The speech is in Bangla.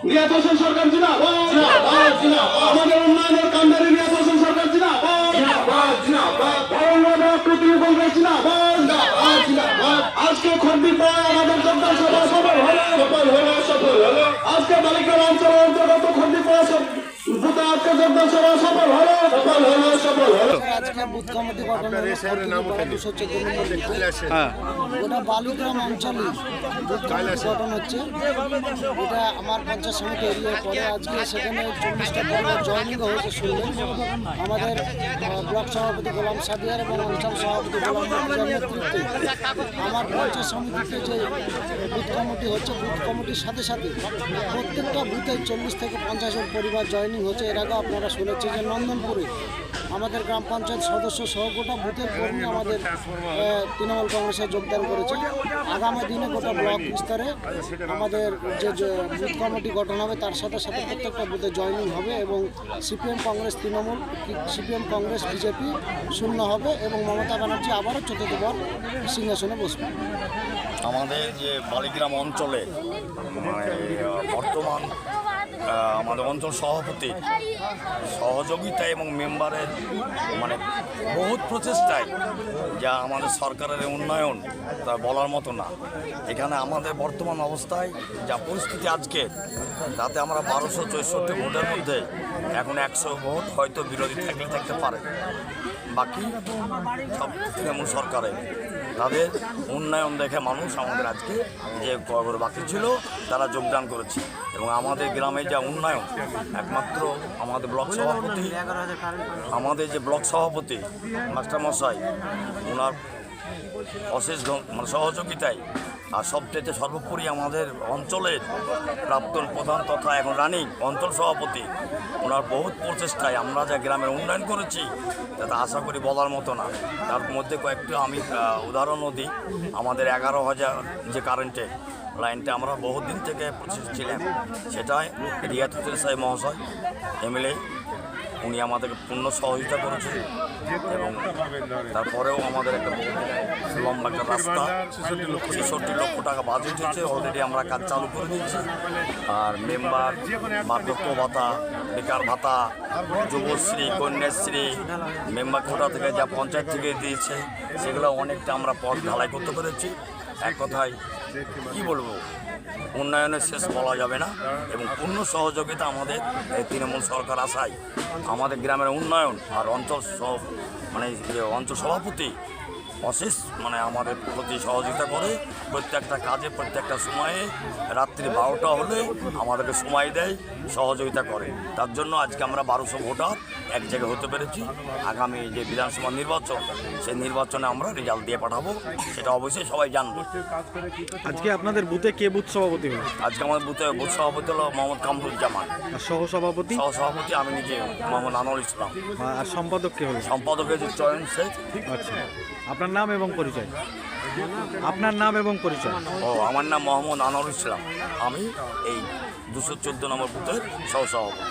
রিয়াদ হোসেন সরকার জিন্দাবাদ, আমাদের উন্নয়নের কান্ডারি রিয়াদ হোসেন সরকার জিন্দাবাদ, তৃণমূল কংগ্রেস জিন্দাবাদ। আজকে খন্ডিপাড়ায় আমাদের যোগদান সভা সফল হলো। আজকে বালিকার অঞ্চল অন্তর্গত খন্ডিপাড়া বুথে আজকে যোগদান সভা সফল হলো। আজকে বুথ কমিটি গঠন হলো 214 নম্বর বুথে। গোটা বালিগ্রাম অঞ্চলে বুথ কমিটি গঠন হচ্ছে। এটা আমার পঞ্চায়েত সমিতি এরিয়ায় পরে আজকে সেখানে 40টা পরিবার জয়েনিং হয়েছে শুনলেন। আমাদের ব্লক সভাপতি গোলাম সাদিয়ার এবং অঞ্চল সভাপতি গোলাম মফিজার নেতৃত্বে আমার পঞ্চায়েত সমিতিতে যে বুথ কমিটি হচ্ছে, বুথ কমিটির সাথে সাথে প্রত্যেকটা বুথে 40 থেকে 50 জন পরিবার জয়েনিং হচ্ছে। এর আগে আপনারা শুনেছেন যে নন্দনপুরে আমাদের গ্রাম পঞ্চায়েত সদস্য সহ গোটা বুথের কর্মী আমাদের তৃণমূল কংগ্রেসে যোগদান করেছে। আগামী দিনে গোটা ব্লক স্তরে আমাদের যে বুথ কমিটি গঠন হবে তার সাথে সাথে প্রত্যেকটা বুথে জয়েনিং হবে এবং CPM Congress Trinamool, CPM Congress BJP শূন্য হবে এবং মমতা ব্যানার্জি আবারও চতুর্থবার সিংহাসনে বসবে। আমাদের যে বালিগ্রাম অঞ্চলে বর্তমান আমাদের অঞ্চল সভাপতি সহযোগিতা এবং মেম্বারের বহুত প্রচেষ্টায় যা আমাদের সরকারের উন্নয়ন তা বলার মতো না। এখানে আমাদের বর্তমান অবস্থায় যা পরিস্থিতি আজকে, তাতে আমরা 1264 ভোটের মধ্যে এখন 100 ভোট হয়তো বিরোধী থাকতে পারে। বাকি সব তৃণমূল সরকারের তাদের উন্নয়ন দেখে মানুষ আমাদের আজকে যে বাকি ছিল তারা যোগদান করেছে এবং আমাদের গ্রামে যা উন্নয়ন একমাত্র আমাদের ব্লক সভাপতি মাস্টারমশাই ওনার অশেষ সহযোগিতায় আর সবচেয়ে সর্বোপরি আমাদের অঞ্চলের প্রাক্তন প্রধান তথা এখন রানিং অঞ্চল সভাপতি ওনার বহুত প্রচেষ্টায় আমরা যা গ্রামের উন্নয়ন করেছি তাতে আশা করি বলার মতো না। তার মধ্যে কয়েকটি আমি উদাহরণও দিই। আমাদের 11,000 যে কারেন্টের লাইনটা আমরা বহুদিন থেকে প্রচেষ্টা ছিলাম, সেটাই রিয়াদ হোসেন সাহেব মহাশয় এমএলএ উনি আমাদেরকে পূর্ণ সহযোগিতা করেছেন এবং তারপরেও আমাদের একটা লম্বা একটা রাস্তা 66 লক্ষ টাকা বাজেট হয়েছে, অলরেডি আমরা কাজ চালু করে দিয়েছি। আর মেম্বার বার্ধক্য ভাতা, বেকার ভাতা, যুবশ্রী, কন্যাশ্রী, মেম্বার কোটা থেকে যা পঞ্চায়েত থেকে দিয়েছে সেগুলো অনেকটা আমরা পথ ঢালাই করতে পেরেছি। এক কথায় কী বলবো, উন্নয়নের শেষ বলা যাবে না এবং পূর্ণ সহযোগিতা আমাদের তৃণমূল সরকার আসায় আমাদের গ্রামের উন্নয়ন আর অঞ্চল অঞ্চল সভাপতি অশেষ আমাদের প্রতি সহযোগিতা করে প্রত্যেকটা কাজে প্রত্যেকটা সময়ে রাত্রি 12টা হলে আমাদেরকে সময় দেয়, সহযোগিতা করে। তার জন্য আজকে আমরা 1200 ভোটার এক জায়গায় হতে পেরেছি। আগামী যে বিধানসভা নির্বাচন সেই নির্বাচনে আমরা রেজাল্ট দিয়ে পাঠাবো, সেটা অবশ্যই সবাই জানবে। আজকে আপনাদের বুথে কে বুথ সভাপতি হলো? আজকে আমাদের বুথে বুথ সভাপতি হলো মোহাম্মদ কামরুজ্জামান, আর সহসভাপতি আমি নিজে মোহাম্মদ আনোয়ার ইসলাম, আর সম্পাদক কে হলো? সম্পাদক হয়েছে চয়ন শেখ। আচ্ছা, আপনার নাম এবং পরিচয়? আপনার নাম এবং পরিচয়? আমার নাম মোহাম্মদ আনোয়ার ইসলাম, আমি এই 214 নম্বর বুথের সহসভাপতি।